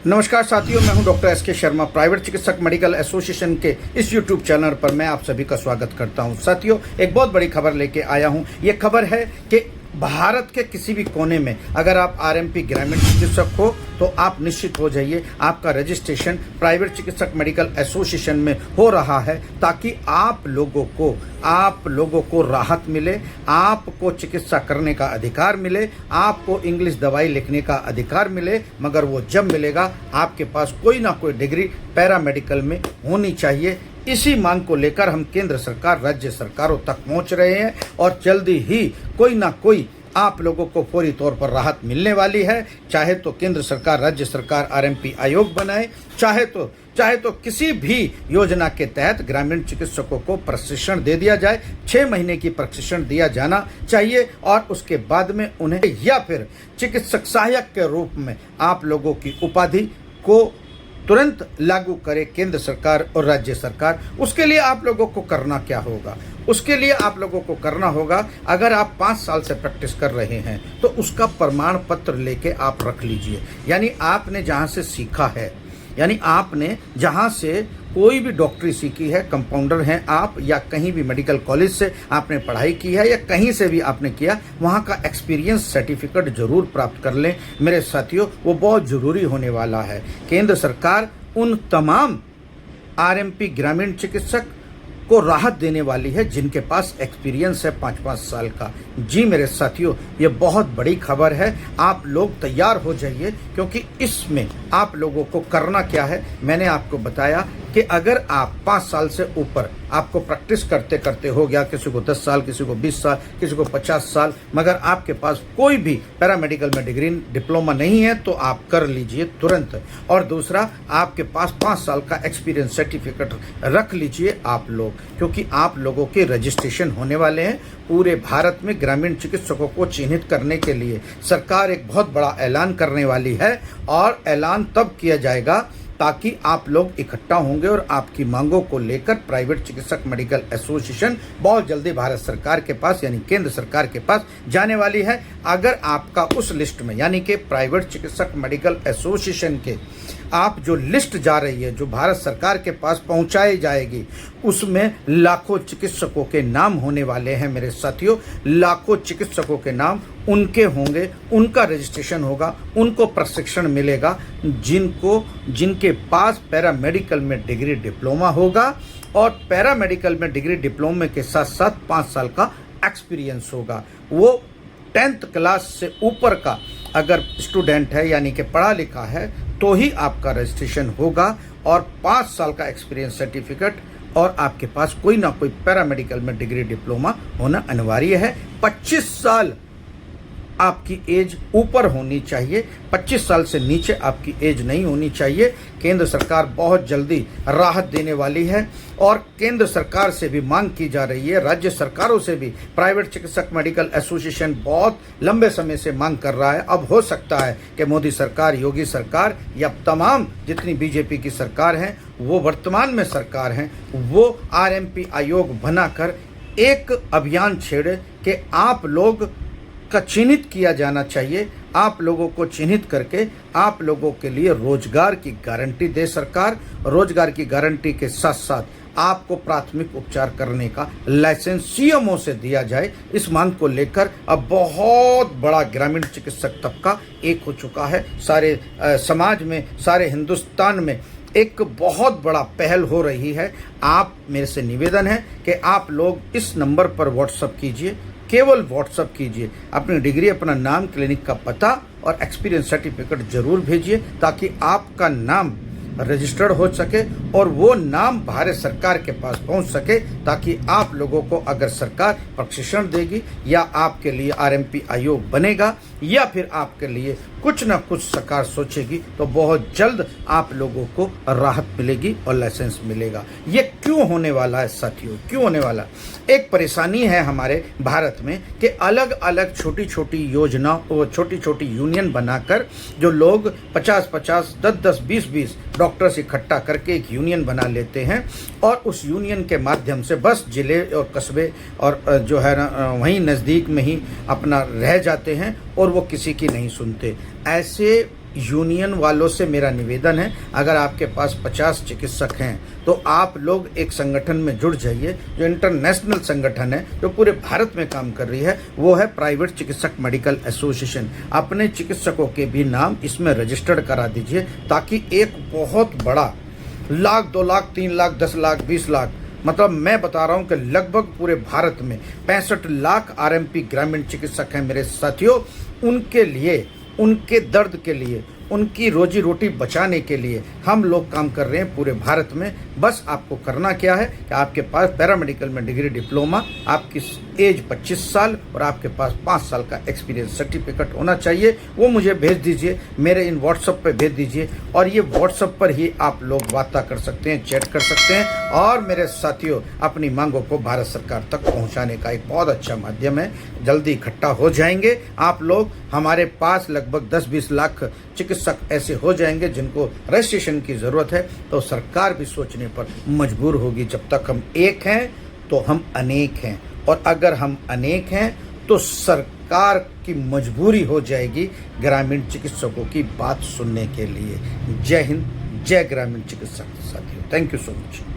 नमस्कार साथियों, मैं हूं डॉक्टर एस के शर्मा। प्राइवेट चिकित्सक मेडिकल एसोसिएशन के इस यूट्यूब चैनल पर मैं आप सभी का स्वागत करता हूं। साथियों, एक बहुत बड़ी खबर लेके आया हूं। ये खबर है कि भारत के किसी भी कोने में अगर आप आरएमपी ग्रामीण चिकित्सक हो तो आप निश्चित हो जाइए, आपका रजिस्ट्रेशन प्राइवेट चिकित्सक मेडिकल एसोसिएशन में हो रहा है, ताकि आप लोगों को राहत मिले, आपको चिकित्सा करने का अधिकार मिले, आपको इंग्लिश दवाई लिखने का अधिकार मिले। मगर वो जब मिलेगा, आपके पास कोई ना कोई डिग्री पैरामेडिकल में होनी चाहिए। इसी मांग को लेकर हम केंद्र सरकार, राज्य सरकारों तक पहुंच रहे हैं और जल्दी ही कोई ना कोई आप लोगों को फौरी तौर पर राहत मिलने वाली है। चाहे तो केंद्र सरकार, राज्य सरकार आरएमपी आयोग बनाए, चाहे तो किसी भी योजना के तहत ग्रामीण चिकित्सकों को प्रशिक्षण दे दिया जाए। 6 महीने की प्रशिक्षण दिया जाना चाहिए और उसके बाद में उन्हें या फिर चिकित्सक सहायक के रूप में आप लोगों की उपाधि को तुरंत लागू करे केंद्र सरकार और राज्य सरकार। उसके लिए आप लोगों को करना क्या होगा? उसके लिए आप लोगों को करना होगा, अगर आप 5 साल से प्रैक्टिस कर रहे हैं तो उसका प्रमाण पत्र लेके आप रख लीजिए। यानी आपने जहां से सीखा है, यानी आपने जहां से कोई भी डॉक्टरी सीखी है, कंपाउंडर हैं आप, या कहीं भी मेडिकल कॉलेज से आपने पढ़ाई की है, या कहीं से भी आपने किया, वहाँ का एक्सपीरियंस सर्टिफिकेट जरूर प्राप्त कर लें मेरे साथियों। वो बहुत ज़रूरी होने वाला है। केंद्र सरकार उन तमाम आरएमपी ग्रामीण चिकित्सक को राहत देने वाली है जिनके पास एक्सपीरियंस है 5-5 साल का। जी मेरे साथियों, ये बहुत बड़ी खबर है। आप लोग तैयार हो जाइए, क्योंकि इसमें आप लोगों को करना क्या है, मैंने आपको बताया कि अगर आप 5 साल से ऊपर आपको प्रैक्टिस करते करते हो गया, किसी को 10 साल, किसी को 20 साल, किसी को 50 साल, मगर आपके पास कोई भी पैरामेडिकल में डिग्री डिप्लोमा नहीं है, तो आप कर लीजिए तुरंत। और दूसरा, आपके पास 5 साल का एक्सपीरियंस सर्टिफिकेट रख लीजिए आप लोग, क्योंकि आप लोगों के रजिस्ट्रेशन होने वाले हैं। पूरे भारत में ग्रामीण चिकित्सकों को चिन्हित करने के लिए सरकार एक बहुत बड़ा ऐलान करने वाली है, और ऐलान तब किया जाएगा ताकि आप लोग इकट्ठा होंगे और आपकी मांगों को लेकर प्राइवेट चिकित्सक मेडिकल एसोसिएशन बहुत जल्दी भारत सरकार के पास, यानी केंद्र सरकार के पास जाने वाली है। अगर आपका उस लिस्ट में, यानी कि प्राइवेट चिकित्सक मेडिकल एसोसिएशन के आप जो लिस्ट जा रही है, जो भारत सरकार के पास पहुंचाई जाएगी, उसमें लाखों चिकित्सकों के नाम होने वाले हैं मेरे साथियों। लाखों चिकित्सकों के नाम उनके होंगे, उनका रजिस्ट्रेशन होगा, उनको प्रशिक्षण मिलेगा, जिनके पास पैरामेडिकल में डिग्री डिप्लोमा होगा, और पैरामेडिकल में डिग्री डिप्लोमा के साथ साथ 5 साल का एक्सपीरियंस होगा। वो 10th क्लास से ऊपर का अगर स्टूडेंट है, यानी कि पढ़ा लिखा है, तो ही आपका रजिस्ट्रेशन होगा, और 5 साल का एक्सपीरियंस सर्टिफिकेट, और आपके पास कोई ना कोई पैरामेडिकल में डिग्री डिप्लोमा होना अनिवार्य है। 25 साल आपकी एज ऊपर होनी चाहिए, 25 साल से नीचे आपकी एज नहीं होनी चाहिए। केंद्र सरकार बहुत जल्दी राहत देने वाली है, और केंद्र सरकार से भी मांग की जा रही है, राज्य सरकारों से भी। प्राइवेट चिकित्सक मेडिकल एसोसिएशन बहुत लंबे समय से मांग कर रहा है। अब हो सकता है कि मोदी सरकार, योगी सरकार, या तमाम जितनी बीजेपी की सरकार हैं, वो वर्तमान में सरकार हैं, वो आरएमपी आयोग बनाकर एक अभियान छेड़े कि आप लोग का चिन्हित किया जाना चाहिए। आप लोगों को चिन्हित करके आप लोगों के लिए रोजगार की गारंटी दे सरकार। रोजगार की गारंटी के साथ साथ आपको प्राथमिक उपचार करने का लाइसेंस सीएमओ से दिया जाए। इस मांग को लेकर अब बहुत बड़ा ग्रामीण चिकित्सक तबका एक हो चुका है। सारे समाज में, सारे हिंदुस्तान में एक बहुत बड़ा पहल हो रही है। आप, मेरे से निवेदन है कि आप लोग इस नंबर पर व्हाट्सएप कीजिए, केवल व्हाट्सएप कीजिए, अपनी डिग्री, अपना नाम, क्लिनिक का पता और एक्सपीरियंस सर्टिफिकेट जरूर भेजिए, ताकि आपका नाम रजिस्टर्ड हो सके और वो नाम भारत सरकार के पास पहुंच सके, ताकि आप लोगों को अगर सरकार प्रशिक्षण देगी, या आपके लिए आरएमपी आयोग बनेगा, या फिर आपके लिए कुछ ना कुछ सरकार सोचेगी, तो बहुत जल्द आप लोगों को राहत मिलेगी और लाइसेंस मिलेगा। ये क्यों होने वाला है साथियों? क्यों होने वाला? एक परेशानी है हमारे भारत में कि अलग अलग छोटी छोटी योजना और छोटी छोटी यूनियन बनाकर जो लोग 50-50, 10-10, 20-20 डॉक्टर्स इकट्ठा करके एक यूनियन बना लेते हैं, और उस यूनियन के माध्यम से बस जिले और कस्बे और जो है ना वहीं नज़दीक में ही अपना रह जाते हैं, और वो किसी की नहीं सुनते। ऐसे यूनियन वालों से मेरा निवेदन है, अगर आपके पास 50 चिकित्सक हैं तो आप लोग एक संगठन में जुड़ जाइए जो इंटरनेशनल संगठन है, जो पूरे भारत में काम कर रही है, वो है प्राइवेट चिकित्सक मेडिकल एसोसिएशन। अपने चिकित्सकों के भी नाम इसमें रजिस्टर्ड करा दीजिए, ताकि एक बहुत बड़ा 1 लाख 2 लाख 3 लाख 10 लाख 20 लाख, मतलब मैं बता रहा हूं कि लगभग पूरे भारत में 65 लाख आरएमपी ग्रामीण चिकित्सक हैं मेरे साथियों। उनके लिए, उनके दर्द के लिए, उनकी रोजी रोटी बचाने के लिए हम लोग काम कर रहे हैं पूरे भारत में। बस आपको करना क्या है कि आपके पास पैरामेडिकल में डिग्री डिप्लोमा, आपकी एज 25 साल और आपके पास 5 साल का एक्सपीरियंस सर्टिफिकेट होना चाहिए। वो मुझे भेज दीजिए, मेरे इन व्हाट्सएप पे भेज दीजिए, और ये व्हाट्सएप पर ही आप लोग वार्ता कर सकते हैं, चैट कर सकते हैं। और मेरे साथियों, अपनी मांगों को भारत सरकार तक पहुँचाने का एक बहुत अच्छा माध्यम है। जल्दी इकट्ठा हो जाएंगे आप लोग। हमारे पास लगभग 10-20 लाख चिकित्सक ऐसे हो जाएंगे जिनको रजिस्ट्रेशन की ज़रूरत है, तो सरकार भी सोचने पर मजबूर होगी। जब तक हम एक हैं तो हम अनेक हैं, और अगर हम अनेक हैं तो सरकार की मजबूरी हो जाएगी ग्रामीण चिकित्सकों की बात सुनने के लिए। जय हिंद, जय ग्रामीण चिकित्सक साथियों। Thank you so much.